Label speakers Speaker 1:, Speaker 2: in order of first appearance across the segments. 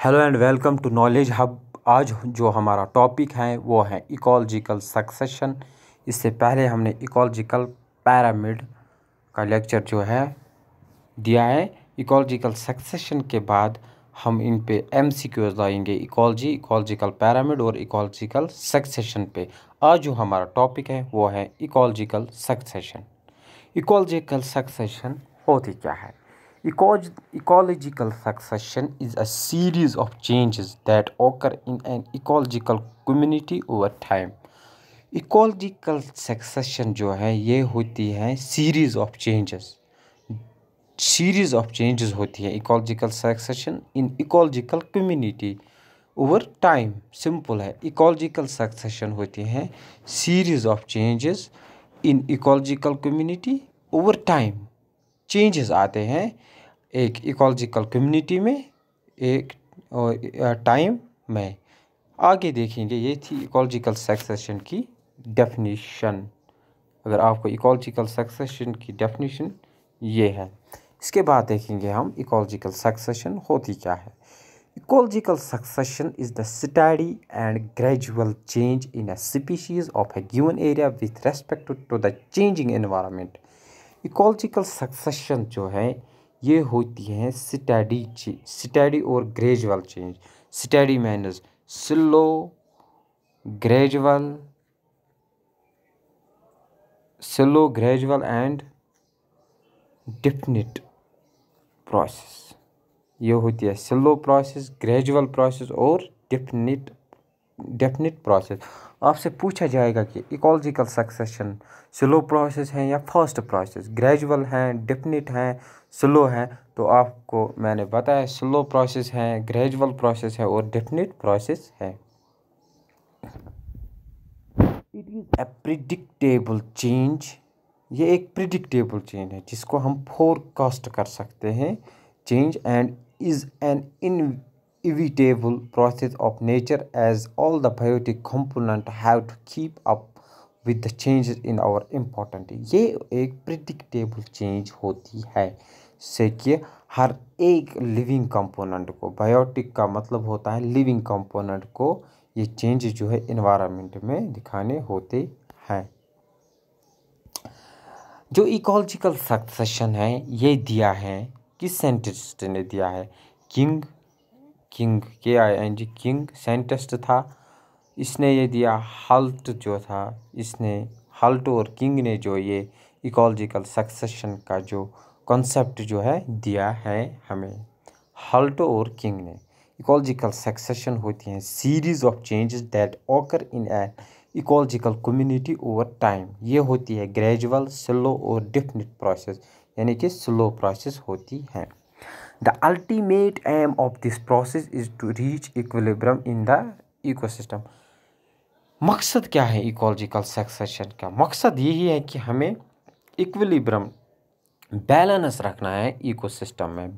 Speaker 1: Hello and welcome to knowledge hub. आज जो हमारा टॉपिक है वो है इकोलॉजिकल सक्सेशन। इससे पहले हमने इकोलॉजिकल पैरामिड का लेक्चर जो है दिया है। इकोलॉजिकल सक्सेशन के बाद हम इन पे एमसीक्यूज लाएंगे इकोलॉजिकल पैरामिड और इकोलॉजिकल सक्सेशन पे। आज जो हमारा टॉपिक है वो है इकोलॉजिकल सक्सेशन। इकोलॉजिकल सक्सेशन होती क्या है? Ecological succession is a series of changes that occur in an ecological community over time. Ecological succession जो है ये होती है series of changes होती है ecological succession in ecological community over time. Simple है, ecological succession होती है series of changes in ecological community over time. Changes आते हैं एक इकोलॉजिकल कम्युनिटी में एक टाइम में। आगे देखेंगे, ये थी इकोलॉजिकल सक्सेशन की डेफिनेशन। अगर आपको इकोलॉजिकल सक्सेशन की डेफिनेशन ये है, इसके बाद देखेंगे हम इकोलॉजिकल सक्सेशन होती क्या है। Ecological succession is the study and gradual change in a species of a given area with respect to the changing environment. Ecological succession जो है ये होती है स्टडी और gradual change. Study means slow gradual and definite process. ये होती है slow process, gradual process और डेफिनिट प्रोसेस। आपसे पूछा जाएगा कि इकोलॉजिकल सक्सेशन स्लो प्रोसेस है या फास्ट प्रोसेस, ग्रेजुअल है, डेफिनिट है, स्लो है, तो आपको मैंने बताया स्लो प्रोसेस है, ग्रेजुअल प्रोसेस है और डेफिनिट प्रोसेस है। It is a predictable change. ये एक प्रिडिक्टेबल चेंज है जिसको हम फोरकास्ट कर सकते हैं change, and is an inevitable process of nature as all the biotic components have to keep up with the changes in our important. ये एक predictable change होती है से कि हर एक लिविंग कंपोनेंट को, बायोटिक का मतलब होता है लिविंग कंपोनेंट को, ये चेंज जो है इन्वायरमेंट में दिखाने होते हैं। जो इकोलॉजिकल सक्सेशन है ये दिया है, किस साइंटिस्ट ने दिया है? किंग साइंटिस्ट था, इसने ये दिया। हल्ट और किंग ने जो ये इकोलॉजिकल सक्सेशन का जो कॉन्सेप्ट जो है दिया है हमें। हल्ट और किंग ने इकोलॉजिकल सक्सेशन होती हैं series of changes that occur in an ecological community over time. ये होती है ग्रेजुअल, स्लो और डेफिनिट प्रोसेस, यानी कि स्लो प्रोसेस होती है। The ultimate aim of this process is to reach equilibrium in the ecosystem. मकसद क्या है इकोलॉजिकल सक्सेशन का? मकसद यही है कि हमें इक्विलिब्रियम, बैलेंस रखना है इकोसिस्टम में।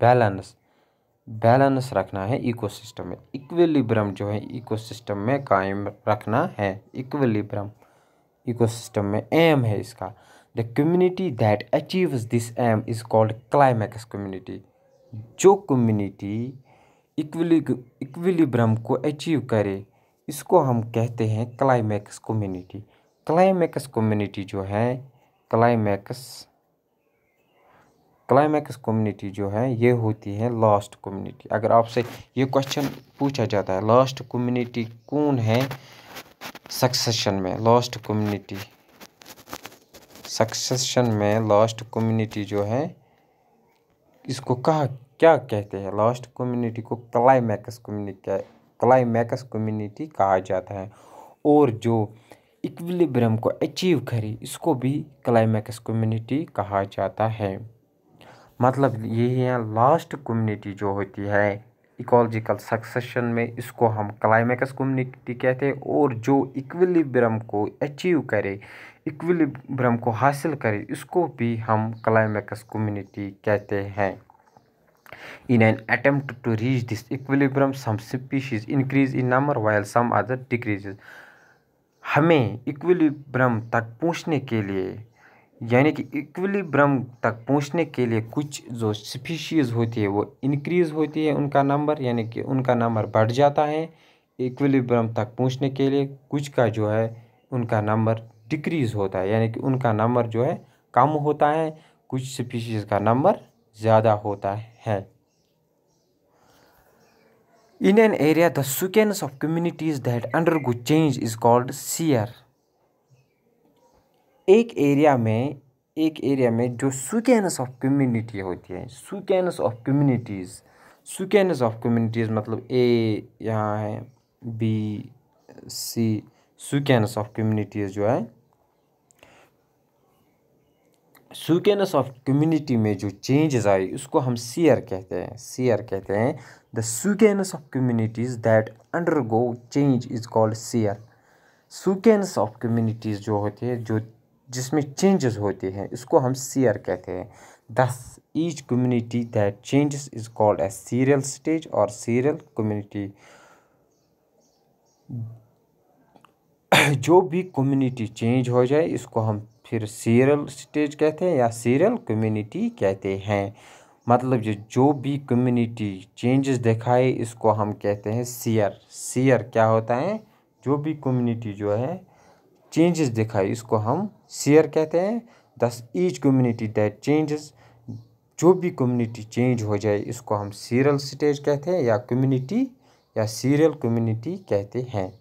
Speaker 1: बैलेंस रखना है इकोसिस्टम में। इक्विलिब्रियम जो है इकोसिस्टम में कायम रखना है। इक्विलिब्रियम इकोसिस्टम में एम है इसका। The community that achieves this aim is called climax community. जो कम्युनिटी इक्विलिब्रियम को अचीव करे इसको हम कहते हैं क्लाइमैक्स कम्युनिटी। क्लाइमैक्स कम्युनिटी जो है क्लाइमैक्स कम्युनिटी जो है ये होती है लास्ट कम्युनिटी। अगर आपसे ये क्वेश्चन पूछा जाता है लास्ट कम्युनिटी कौन है सक्सेशन में, लास्ट कम्युनिटी जो है इसको क्या कहते हैं? लास्ट कम्युनिटी को क्लाइमैक्स कम्युनिटी कहा जाता है। और जो इक्विलिब्रियम को अचीव करे इसको भी क्लाइमैक्स कम्युनिटी कहा जाता है। मतलब ये है लास्ट कम्युनिटी जो होती है इकोलॉजिकल सक्सेशन में, इसको हम क्लाइमैक्स कम्युनिटी कहते हैं। और जो इक्विलिब्रियम को अचीव करे, इक्विलिब्रियम को हासिल करे, इसको भी हम क्लाइमैक्स कम्युनिटी कहते हैं। In an attempt to reach this equilibrium, some species increase in number while some other decreases. हमें इक्विलिब्रियम तक पहुंचने के लिए यानी कि इक्विलिब्रियम तक पहुंचने के लिए कुछ जो स्पीशीज़ होती है वो इंक्रीज़ होती है उनका नंबर, यानी कि उनका नंबर बढ़ जाता है इक्विलिब्रियम तक पहुंचने के लिए। कुछ का जो है उनका नंबर डिक्रीज़ होता है, यानी कि उनका नंबर जो है कम होता है, कुछ स्पीशीज़ का नंबर ज़्यादा होता है। In an area, the sequence of communities that undergo change is called seer. एक एरिया में जो सीक्वेंस ऑफ कम्युनिटी होती है, सीक्वेंस ऑफ कम्युनिटीज़ मतलब ए यहाँ है, B C, sequence of communities जो है, सीक्वेंस ऑफ कम्युनिटी में जो चेंजेस आई उसको हम सीयर कहते हैं। The sequence of communities that undergo change is called sere. Sequence of communities जो होती है, जो जिसमें चेंजेस होते हैं, इसको हम सीयर कहते हैं। Thus each community that changes is called as serial stage और सीरियल कम्युनिटी। जो भी कम्युनिटी चेंज हो जाए इसको हम फिर सीरियल स्टेज कहते हैं या सीरियल कम्युनिटी कहते हैं। मतलब जो भी कम्युनिटी चेंजेस दिखाए इसको हम कहते हैं सीयर। सीयर क्या होता है? जो भी कम्युनिटी जो है चेंजेस दिखाए इसको हम सीयर कहते हैं। Thus each community that changes, जो भी कम्युनिटी चेंज हो जाए इसको हम सीरियल स्टेज कहते हैं या कम्युनिटी या सीरियल कम्युनिटी कहते हैं।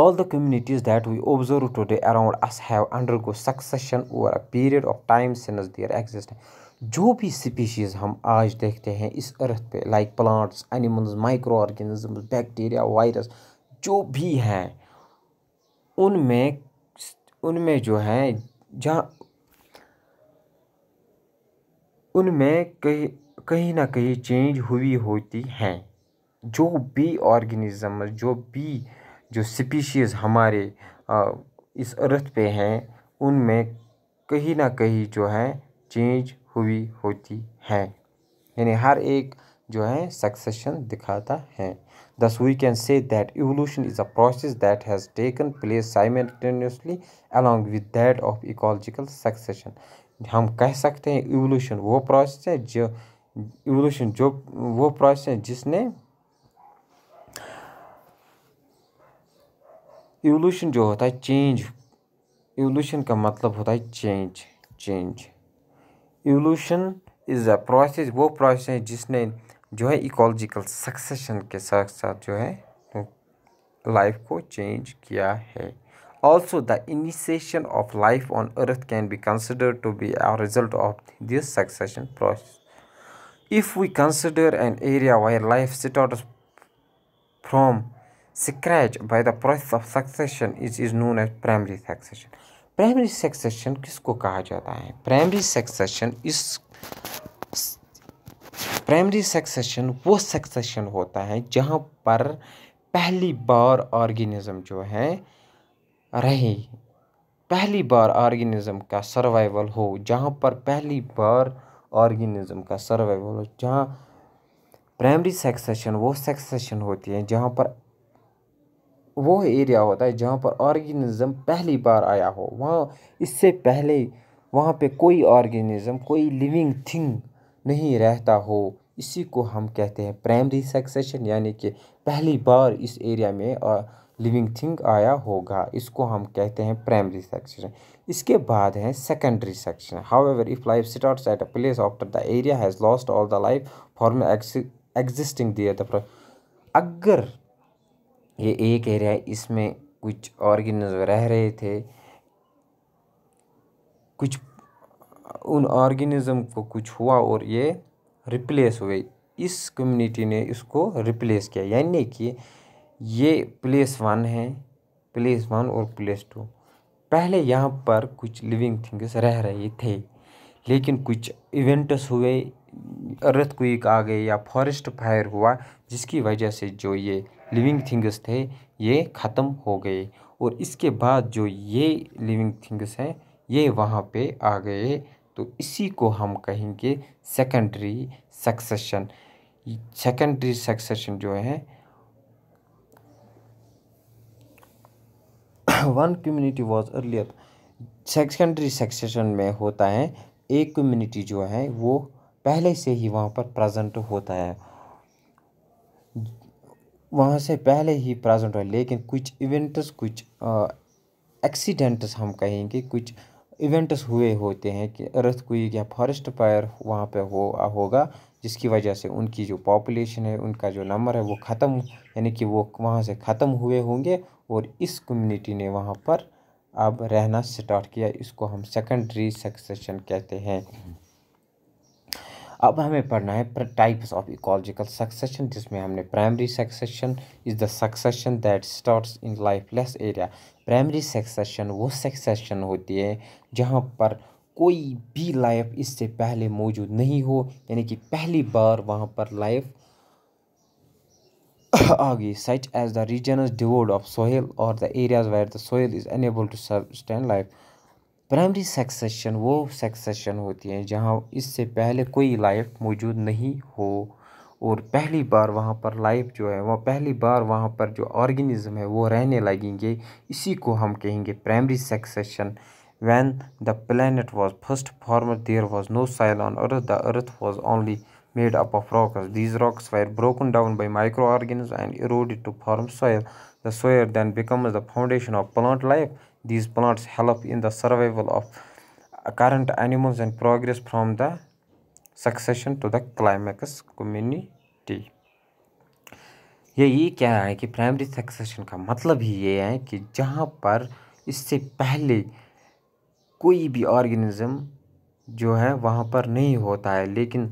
Speaker 1: All the communities that we observe today around us have undergone succession over a period of time since their existence. जो भी स्पीशीज़ हम आज देखते हैं इस अर्थ पे, like plants, animals, micro organisms, bacteria, virus, जो भी हैं उनमें जो है जहाँ उनमें कहीं ना कहीं चेंज हुई होती हैं। जो भी ऑर्गेनिज्म, जो स्पीशीज़ हमारे इस अर्थ पे हैं उनमें कहीं ना कहीं जो है चेंज हुई होती है, यानी हर एक जो है सक्सेशन दिखाता है। Thus we can say that evolution is a process that has taken place simultaneously along with that of ecological succession. हम कह सकते हैं evolution वो प्रोसेस है जिसने evolution जो होता है चेंज, evolution का मतलब होता है change. evolution is a process, वो प्रोसेस है जिसने जो है इकोलॉजिकल सक्सेशन के साथ साथ जो है लाइफ को चेंज किया है। Also the initiation of life on earth can be considered to be a result of this succession process. If we consider an area where life starts from scratch by the process of succession is known as primary succession. Primary succession किसको कहा जाता है? Primary succession वो succession होता है जहाँ पर पहली बार ऑर्गेनिज्म जो है रहे, पहली बार ऑर्गेनिज्म का सर्वाइवल हो, जहाँ पर पहली बार ऑर्गेनिज्म का सर्वाइवल हो, जहाँ प्राइमरी सक्सेशन वो सक्सेशन होती है जहाँ पर वो एरिया होता है जहाँ पर ऑर्गेनिज्म पहली बार आया हो, वहाँ इससे पहले वहाँ पे कोई ऑर्गेनिज्म, कोई लिविंग थिंग नहीं रहता हो, इसी को हम कहते हैं प्राइमरी सक्सेशन, यानी कि पहली बार इस एरिया में लिविंग थिंग आया होगा, इसको हम कहते हैं प्राइमरी सक्सेशन। इसके बाद है secondary succession. However if life starts at a place after the area has lost all the life form existing there, अगर ये एक एरिया है इसमें कुछ ऑर्गेनिज्म रह रहे थे, कुछ उन ऑर्गेनिज्म को कुछ हुआ और ये रिप्लेस हुए, इस कम्युनिटी ने इसको रिप्लेस किया, यानी कि ये प्लेस वन और प्लेस टू। पहले यहाँ पर कुछ लिविंग थिंग्स रह रहे थे, लेकिन कुछ इवेंट्स हुए, अर्थक्वेक आ गए या फॉरेस्ट फायर हुआ, जिसकी वजह से जो ये लिविंग थिंग्स थे ये ख़त्म हो गए, और इसके बाद जो ये लिविंग थिंग्स हैं ये वहाँ पे आ गए, तो इसी को हम कहेंगे सेकेंडरी सक्सेशन। सेकेंडरी सक्सेशन जो है one community was earlier, secondary succession में होता है एक कम्युनिटी जो है वो पहले से ही वहाँ पर प्रेजेंट होता है, वहाँ से पहले ही प्रेजेंट है, लेकिन कुछ इवेंट्स, कुछ एक्सीडेंट्स हम कहेंगे, कुछ इवेंट्स हुए होते हैं कि अर्थक्वेक या फॉरेस्ट फायर वहाँ पे होगा, जिसकी वजह से उनकी जो पॉपुलेशन है, उनका जो नंबर है वो ख़त्म, यानी कि वो वहाँ से ख़त्म हुए होंगे और इस कम्युनिटी ने वहाँ पर अब रहना स्टार्ट किया। इसको हम सेकेंडरी सक्सेशन कहते हैं। अब हमें पढ़ना है टाइप्स ऑफ इकोलॉजिकल सक्सेशन, जिसमें हमने primary succession is the succession that starts in lifeless area. Primary succession वो सक्सेशन होती है जहाँ पर कोई भी लाइफ इससे पहले मौजूद नहीं हो, यानी कि पहली बार वहाँ पर लाइफ आ गई, सच एज द रीजन डिवोर्ड ऑफ सोयल और the areas where the soil is unable to sustain life. Primary succession वो सक्सेशन होती है जहाँ इससे पहले कोई लाइफ मौजूद नहीं हो और पहली बार वहाँ पर लाइफ जो है वो पहली बार वहाँ पर जो ऑर्गेनिज्म है वो रहने लगेंगे, इसी को हम कहेंगे primary succession. When the planet was first formed, there was no soil on Earth. The Earth was only made up of rocks. These rocks were broken down by microorganisms and eroded to form soil. The soil then becomes the foundation of plant life. These plants help in the survival of current animals and progress from the succession to the climax community. ये क्या है कि primary succession का मतलब ही ये है कि जहाँ पर इससे पहले कोई भी ऑर्गेनिज्म जो है वहाँ पर नहीं होता है, लेकिन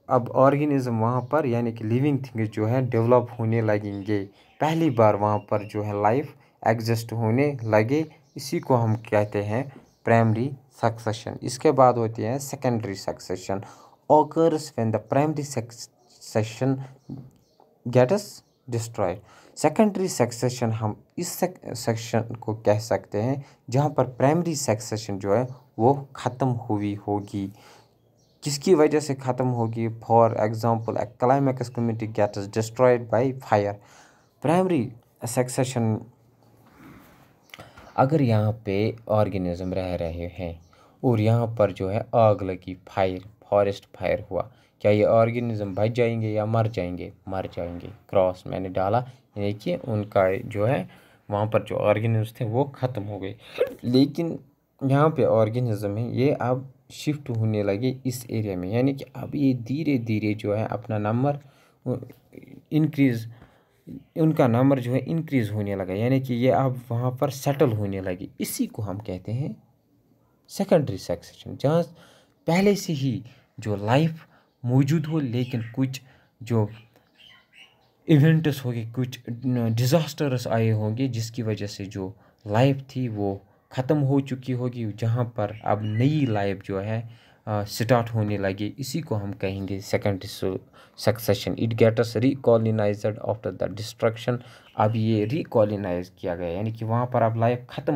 Speaker 1: अब ऑर्गेनिज्म वहाँ पर यानी कि लिविंग थिंग्स जो है डेवलप होने लगेंगे, पहली बार वहाँ पर जो है लाइफ एग्जिस्ट होने लगे, इसी को हम कहते हैं प्राइमरी सक्सेशन। इसके बाद होती है secondary succession. Occurs when the primary succession gets destroyed. Secondary succession हम इस सेक्शन को कह सकते हैं जहाँ पर प्राइमरी सक्सेशन जो है वो ख़त्म हुई होगी। किसकी वजह से ख़त्म होगी? For example a climax community gets destroyed by fire. Primary succession, अगर यहाँ पे ऑर्गेनिज्म रह रहे हैं और यहाँ पर जो है आग लगी, फायर, फॉरेस्ट फायर हुआ, क्या ये ऑर्गेनिज्म बच जाएंगे या मर जाएंगे? मर जाएंगे। क्रॉस मैंने डाला, यानी कि उनका जो है वहाँ पर जो ऑर्गेनिज्म थे वो ख़त्म हो गए, लेकिन यहाँ पे ऑर्गेनिज्म है ये अब शिफ्ट होने लगे इस एरिया में, यानी कि अब ये धीरे धीरे जो है अपना नंबर इंक्रीज़, उनका नंबर जो है इंक्रीज़ होने लगा, यानी कि ये अब वहाँ पर सेटल होने लगी, इसी को हम कहते हैं सेकेंडरी सक्सेशन। जहाँ पहले से ही जो लाइफ मौजूद हो, लेकिन कुछ जो इवेंट्स हो गए, कुछ डिज़ास्टर्स आए होंगे, जिसकी वजह से जो लाइफ थी वो ख़त्म हो चुकी होगी, जहाँ पर अब नई लाइफ जो है स्टार्ट होने लगी, इसी को हम कहेंगे secondary succession. It gets recolonised after the destruction. अब ये रिकॉलोनाइज किया गया, यानी कि वहाँ पर अब लाइफ ख़त्म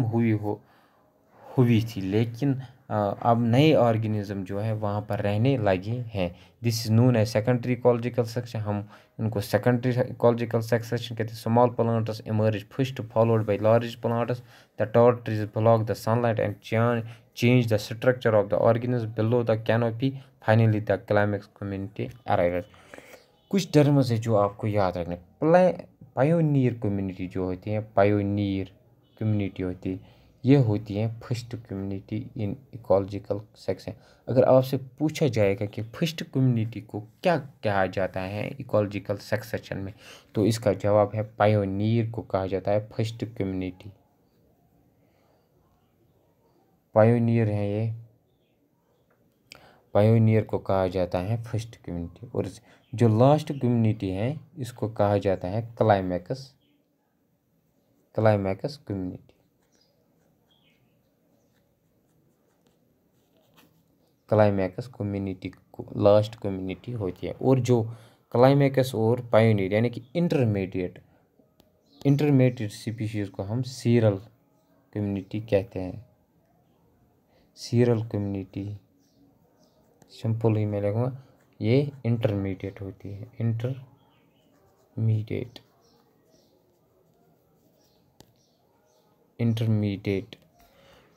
Speaker 1: हुई थी, लेकिन अब नए ऑर्गेनिज्म जो है वहाँ पर रहने लगे हैं। This is known as secondary ecological succession. हम उनको सेकेंडरी इकोलॉजिकल सक्सेशन कहते हैं। Small plants emerge first followed by large plants. The tall trees block the sunlight and change the structure of the organism below the canopy. Finally the climax community arrives. कुछ terms है जो आपको याद रखने। Pioneer community जो होती है, pioneer community होती है, ये होती है first community in ecological section. अगर आपसे पूछा जाएगा कि फर्स्ट कम्युनिटी को क्या कहा जाता है इकोलॉजिकल सेक्शन में, तो इसका जवाब है पायोनियर को कहा जाता है फर्स्ट कम्युनिटी। पायोनियर है ये, पायोनियर को कहा जाता है फर्स्ट कम्युनिटी। और जो लास्ट कम्युनिटी है इसको कहा जाता है क्लाइमैक्स कम्युनिटी। क्लाइमैक्स कम्युनिटी को लास्ट कम्युनिटी होती है। और जो क्लाइमैक्स और पायोनियर यानी कि इंटरमीडिएट स्पीशीज़ को हम सीरल कम्युनिटी कहते हैं। सीरल कम्युनिटी सिंपल ही मैं लिखूँगा, ये इंटरमीडिएट होती है, इंटरमीडिएट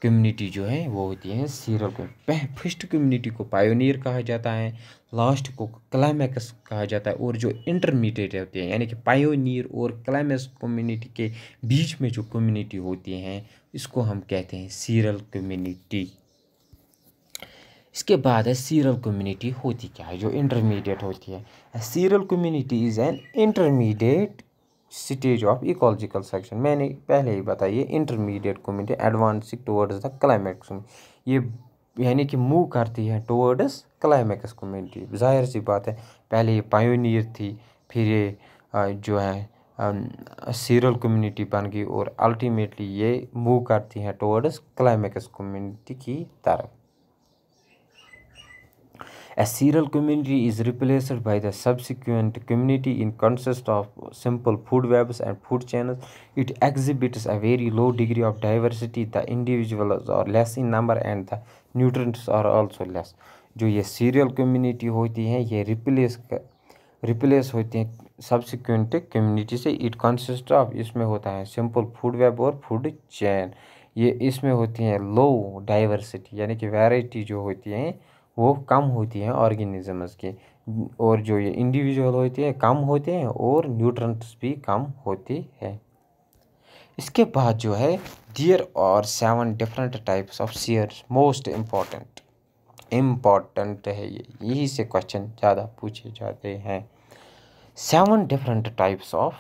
Speaker 1: कम्युनिटी जो है वो होती है सीरियल कम्युनिटी। फर्स्ट कम्युनिटी को पायोनियर कहा जाता है, लास्ट को क्लाइमैक्स कहा जाता है, और जो इंटरमीडिएट होते हैं यानी कि पायोनियर और क्लाइमैक्स कम्युनिटी के बीच में जो कम्युनिटी होती हैं इसको हम कहते हैं सीरियल कम्युनिटी। इसके बाद है सीरियल कम्युनिटी होती क्या है, जो इंटरमीडिएट होती है। Serial community is an intermediate stage of ecological section. मैंने पहले ही बताइए intermediate community advancing towards the climax, ये यानी कि मूव करती है टुवर्ड्स क्लाइमैक्स कम्युनिटी। जाहिर सी बात है, पहले ये पायोनियर थी, फिर ये जो है सीरियल कम्युनिटी बन गई, और अल्टीमेटली ये मूव करती हैं टुवर्ड्स क्लाइमैक्स कम्युनिटी की तरफ। A serial community is replaced by the subsequent community in consist of simple food webs and food channels. It exhibits a very low degree of diversity. The individuals are less in number and the nutrients are also less. जो ये serial community होती हैं ये replace होती हैं subsequent community से। It consist of, इसमें होता है सिंपल फूड वेब और फूड चैन। ये इसमें होती हैं लो डाइवर्सिटी, यानी कि वैरायटी जो होती हैं वो कम होती हैं ऑर्गेनिजम्स की, और जो ये इंडिविजुअल होती है कम होते हैं, और न्यूट्रंट्स भी कम होती है। इसके बाद जो है there are 7 different types of seres. Most important है ये, यही से क्वेश्चन ज़्यादा पूछे जाते हैं। 7 डिफरेंट टाइप्स ऑफ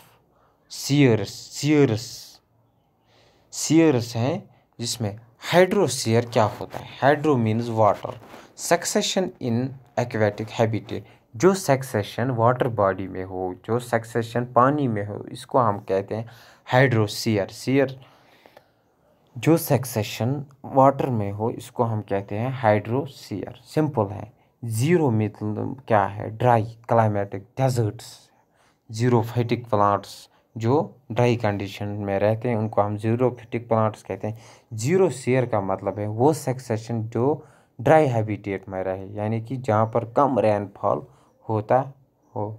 Speaker 1: सीयर्स हैं, जिसमें हाइड्रोसीयर क्या होता है। Hydro means water, succession in aquatic habitat, जो सक्सेशन वाटर बॉडी में हो, जो सक्सेशन पानी में हो, इसको हम कहते हैं हाइड्रोसीयर। सीयर जो सक्सेशन वाटर में हो इसको हम कहते हैं हाइड्रोसीयर। सिंपल है। जीरो मतलब क्या है, dry climatic desserts. Xerophytic plants जो ड्राई कंडीशन में रहते हैं उनको हम जीरोफाइटिक प्लांट्स कहते हैं। जीरो सीयर का मतलब है वो सक्सेशन जो ड्राई हैबिटेट में रहे, यानी कि जहाँ पर कम रेनफॉल होता हो।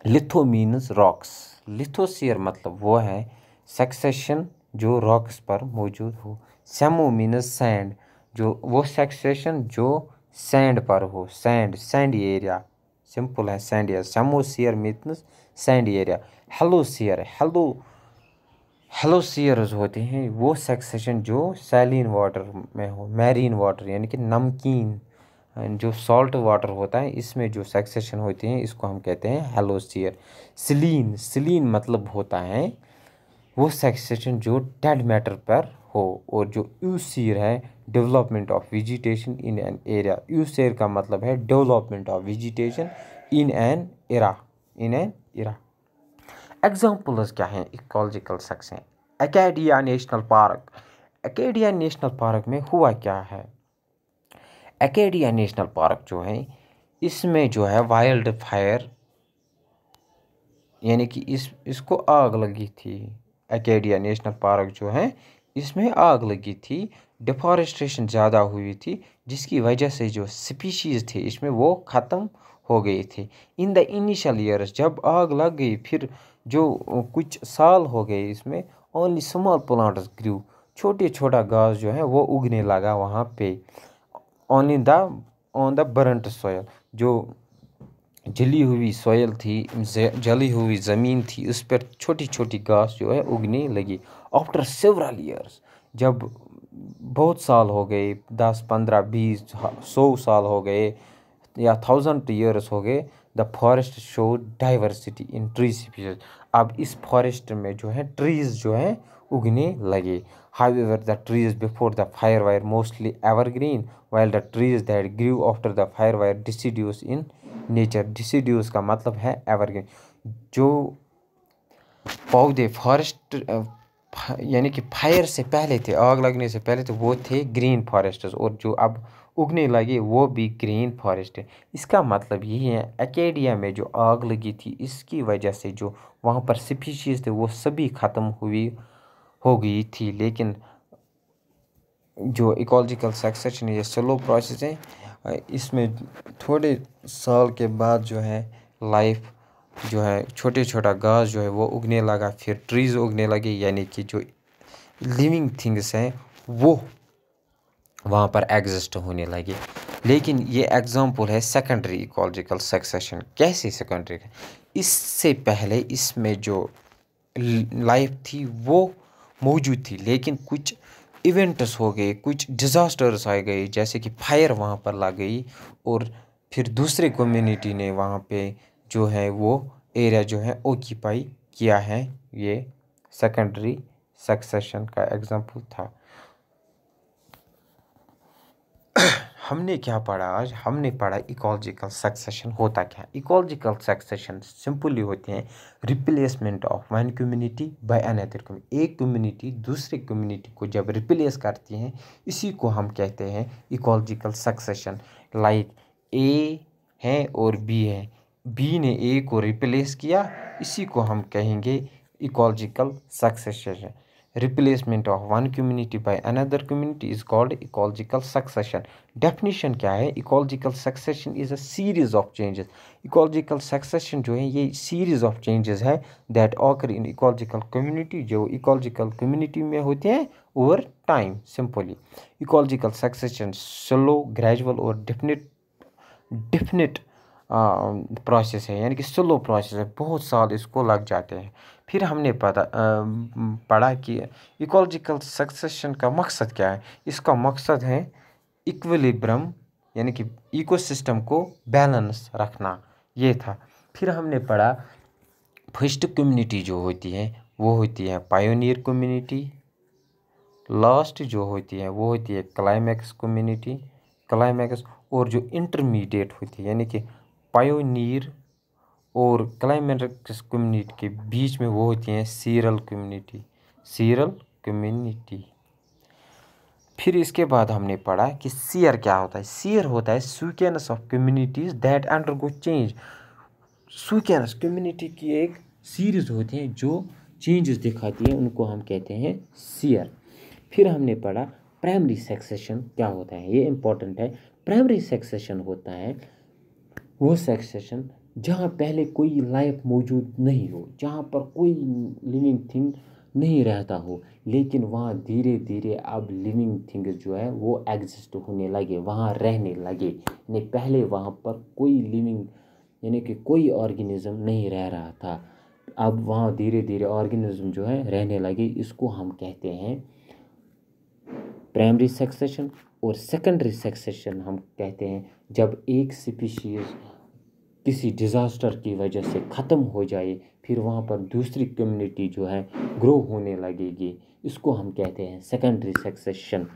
Speaker 1: Litho means rocks. लिथोसीयर मतलब वो है सक्सेशन जो रॉक्स पर मौजूद हो। सेमो मीन्स सैंड, जो वो सक्सेशन जो सैंड पर हो, सैंड एरिया। सिंपल है, sand area. Psammosere means sand area. Halosere, haloseres होते हैं वो सक्सेशन जो सैलिन वाटर में हो, मैरीन वाटर यानी कि नमकीन जो सॉल्ट वाटर होता है इसमें जो सक्सेशन होती है इसको हम कहते हैं हेलोसीयर। सिलीन मतलब होता है वो सक्सेशन जो डेड मैटर पर हो, और जो यूसीयर है development of vegetation in an area. Eosere का मतलब है development of vegetation in an era. Examples क्या हैं ecological section. Acadia National Park. Acadia National Park में हुआ क्या है, अकेडिया नेशनल पार्क जो है इसमें जो है वाइल्ड फायर यानी कि इसको आग लगी थी। अकेडिया नेशनल पार्क जो है इसमें आग लगी थी, डिफॉरेस्टेशन ज़्यादा हुई थी, जिसकी वजह से जो स्पीशीज़ थे इसमें वो ख़त्म हो गई थी। इन द इनिशियल ईयर्स जब आग लग गई, फिर जो कुछ साल हो गए इसमें ओनली स्मॉल प्लांट्स ग्रू, छोटा घास जो है वो उगने लगा वहाँ पे। ऑन द बरंट सॉयल, जो जली हुई सॉयल थी, जली हुई ज़मीन थी, उस पर छोटी छोटी घास जो है उगने लगी। आफ्टर सेवरल ईयर्स, जब बहुत साल हो गए, 10 15 20 100 साल हो गए या 1000 ईयर्स हो गए, the forest show diversity in tree species. अब इस फॉरेस्ट में जो है ट्रीज जो है उगने लगे। However, the trees before the fire were mostly evergreen, while the trees that grew after the fire were deciduous in nature. Deciduous का मतलब है evergreen। जो पौधे फॉरेस्ट यानी कि फायर से पहले थे, आग लगने से पहले थे, वो थे ग्रीन फॉरेस्ट्स, और जो अब उगने लगे वो भी ग्रीन फॉरेस्ट है। इसका मतलब यही है अकेडिया में जो आग लगी थी इसकी वजह से जो वहाँ पर स्पीशीज़ थे वो सभी ख़त्म हो गई थी। लेकिन जो इकोलॉजिकल सक्सेशन ये स्लो प्रोसेस है, इसमें थोड़े साल के बाद जो है लाइफ जो है छोटा घास जो है वो उगने लगा, फिर ट्रीज़ उगने लगे, यानी कि जो लिविंग थिंग्स हैं वो वहाँ पर एग्जिस्ट होने लगे। लेकिन ये एग्जाम्पल है सेकेंडरी इकोलॉजिकल सक्सेशन। कैसे सेकेंडरी? इससे पहले इसमें जो लाइफ थी वो मौजूद थी, लेकिन कुछ इवेंट्स हो गए, कुछ डिज़ास्टर्स आ गए, जैसे कि फायर वहाँ पर लग गई और फिर दूसरे कम्युनिटी ने वहाँ पे जो है वो एरिया जो है ऑक्यूपाई किया है। ये सेकेंडरी सक्सेशन का एग्जाम्पल था। हमने क्या पढ़ा आज? हमने पढ़ा इकोलॉजिकल सक्सेशन होता क्या है। इकोलॉजिकल सक्सेशन सिंपली होते हैं replacement of one community by another community. एक कम्युनिटी दूसरे कम्युनिटी को जब रिप्लेस करती हैं, इसी को हम कहते हैं इकोलॉजिकल सक्सेशन। लाइक ए है और बी है, बी ने ए को रिप्लेस किया, इसी को हम कहेंगे ecological succession. Replacement of one community by another community is called ecological succession. Definition क्या है? Ecological succession is a series of changes. Ecological succession जो है ये सीरीज ऑफ चेंजेस है that occur in ecological community, जो ecological community में होते हैं over time. Simply ecological succession slow, gradual और डिफिनिट प्रोसेस है, यानी कि स्लो प्रोसेस है, बहुत साल इसको लग जाते हैं। फिर हमने पढ़ा कि इकोलॉजिकल सक्सेशन का मकसद क्या है। इसका मकसद है इक्विलिब्रियम, यानी कि इकोसिस्टम को बैलेंस रखना, ये था। फिर हमने पढ़ा फर्स्ट कम्युनिटी जो होती है वो होती है पायोनियर कम्युनिटी, लास्ट जो होती है वो होती है क्लाइमैक्स कम्युनिटी, क्लाइमैक्स। और जो इंटरमीडिएट होती है यानी कि पायोनियर और क्लाइमैक्स कम्युनिटी के बीच में वो होती हैं सीरल कम्युनिटी, सीरल कम्युनिटी। फिर इसके बाद हमने पढ़ा कि सीयर क्या होता है। सीयर होता है sequence of communities that undergo change. Sequence community की एक सीरीज होती है जो चेंजेस दिखाती है, उनको हम कहते हैं सीयर। फिर हमने पढ़ा प्राइमरी सक्सेशन क्या होता है, ये इंपॉर्टेंट है। प्राइमरी सक्सेशन होता है वो सक्सेशन जहाँ पहले कोई लाइफ मौजूद नहीं हो, जहाँ पर कोई लिविंग थिंग नहीं रहता हो, लेकिन वहाँ धीरे धीरे अब लिविंग थिंग्स जो है वो एग्जिस्ट होने लगे, वहाँ रहने लगे। यानी पहले वहाँ पर कोई लिविंग यानी कि कोई ऑर्गेनिज्म नहीं रह रहा था, अब वहाँ धीरे धीरे ऑर्गेनिज्म जो है रहने लगे। इसको हम कहते हैं प्राइमरी सक्सेशन। और सेकेंडरी सक्सेशन हम कहते हैं जब एक स्पीशीज किसी डिज़ास्टर की वजह से ख़त्म हो जाए, फिर वहाँ पर दूसरी कम्युनिटी जो है ग्रो होने लगेगी, इसको हम कहते हैं सेकेंडरी सक्सेशन।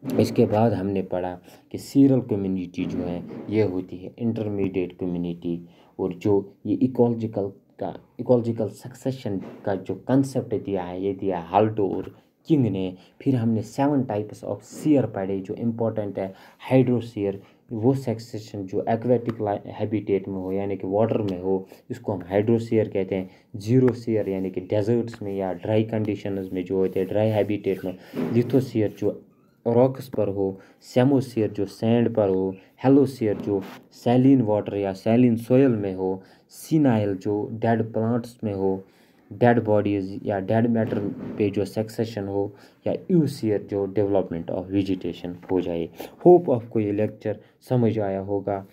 Speaker 1: इसके बाद हमने पढ़ा कि सीरल कम्युनिटी जो है ये होती है इंटरमीडिएट कम्युनिटी। और जो ये इकोलॉजिकल सक्सेशन का जो कंसेप्ट दिया है ये दिया है हाल्टो और किंग ने। फिर हमने 7 टाइप्स ऑफ सीयर पढ़े जो इम्पोर्टेंट है। हाइड्रोसीयर वो सक्सेशन जो एक्वेटिक हैबिटेट में हो यानी कि वाटर में हो, इसको हम हाइड्रोसीयर कहते हैं। जीरोसीयर यानी कि डेजर्ट्स में या ड्राई कंडीशंस में जो होते हैं ड्राई हैबिटेट में। लिथोसीयर जो रॉक्स पर हो, सेमोसीयर जो सैंड पर हो, हेलोसीयर जो सैलिन वाटर या सैलिन सोयल में हो, सीनाइल जो डेड प्लांट्स में हो, डेड बॉडीज़ या डेड मैटर पे जो सक्सेशन हो, या यूसीयर जो डेवलपमेंट ऑफ वेजिटेशन हो जाए। होप आपको ये लेक्चर समझ आया होगा।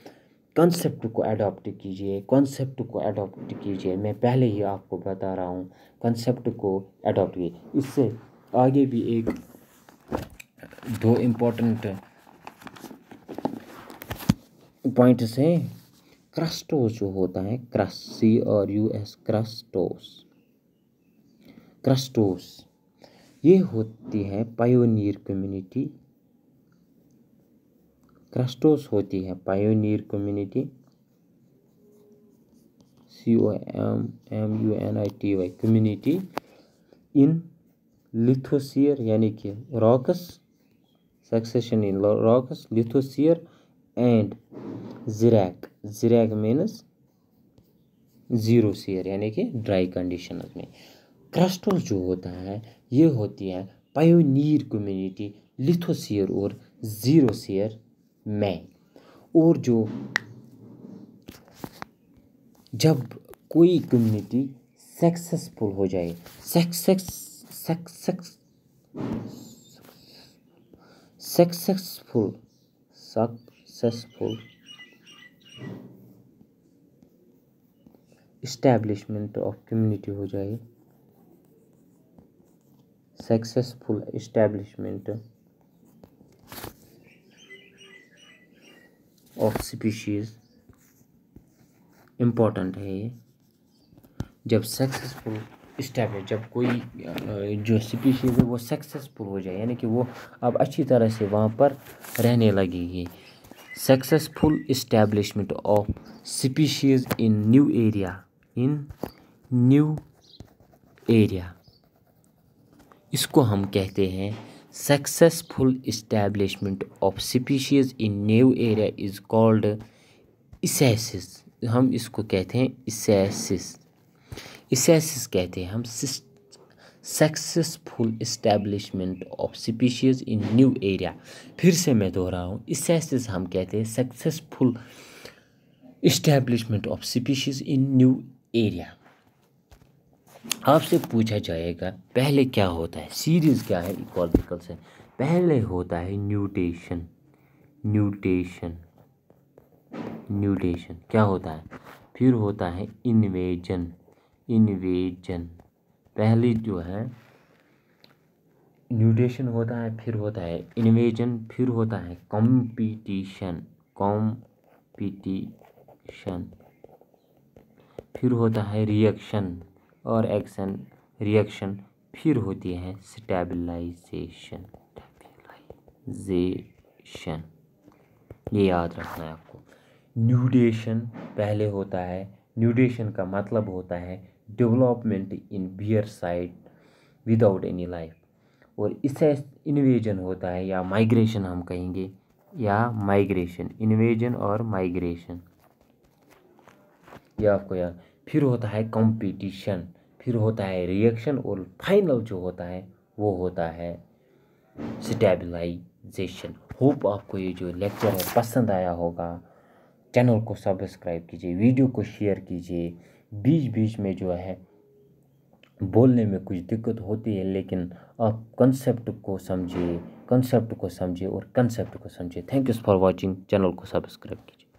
Speaker 1: कॉन्सेप्ट को अडॉप्ट कीजिए, कॉन्सेप्ट को अडॉप्ट कीजिए, मैं पहले ही आपको बता रहा हूँ कॉन्सेप्ट को अडॉप्ट कीजिए। इससे आगे भी एक दो इम्पोर्टेंट पॉइंट्स हैं। क्रस्टोस जो होता है CRUS क्रस्टोस ये होती है पायोनियर कम्युनिटी। क्रस्टोस होती है pioneer community COMMUNITY community in lithosere यानी कि rocks, succession in rocks, lithosere and xeric means xerosere यानी कि ड्राई कंडीशंस में। क्रस्टोस जो होता है ये होती है पायोनियर कम्युनिटी लिथोसियर और जीरोसियर में। और जो जब कोई कम्युनिटी सक्सेसफुल हो जाए, सक्सेसफुल इस्टेब्लिशमेंट ऑफ कम्युनिटी हो जाए, successful establishment of species, important है ये। जब सक्सेसफुल इस्टेब्लिश, जब कोई जो स्पीशीज है वो सक्सेसफुल हो जाए, यानी कि वो अब अच्छी तरह से वहाँ पर रहने लगेगी। Successful establishment of species in new area, इसको हम कहते हैं successful establishment of species in new area is called ecesis. हम इसको कहते हैं इसेसिस कहते हैं हम successful establishment of species in new area. फिर से मैं दोहरा हूँ, इसेसिस हम कहते हैं successful establishment of species in new area. आपसे पूछा जाएगा पहले क्या होता है, सीरीज क्या है इकोलॉजिकल से। पहले होता है न्यूटेशन क्या होता है, फिर होता है इन्वेजन, पहले जो है न्यूटेशन होता है, फिर होता है इन्वेजन, फिर होता है कॉम्पिटिशन, फिर होता है रिएक्शन और एक्शन, रिएक्शन, फिर होती है स्टेबलाइजेशन। ये याद रखना है आपको। न्यूटेशन पहले होता है, न्यूटेशन का मतलब होता है development in bare side without any life, और इससे इन्वेजन होता है या माइग्रेशन हम कहेंगे, या माइग्रेशन, इन्वेजन और माइग्रेशन, ये आपको याद। फिर होता है कंपटीशन, फिर होता है रिएक्शन, और फाइनल जो होता है वो होता है स्टेबलाइजेशन। होप आपको ये जो लेक्चर है पसंद आया होगा। चैनल को सब्सक्राइब कीजिए, वीडियो को शेयर कीजिए। बीच बीच में जो है बोलने में कुछ दिक्कत होती है, लेकिन आप कंसेप्ट को समझिए और कंसेप्ट को समझिए। Thank you for watching. Channel को सब्सक्राइब कीजिए।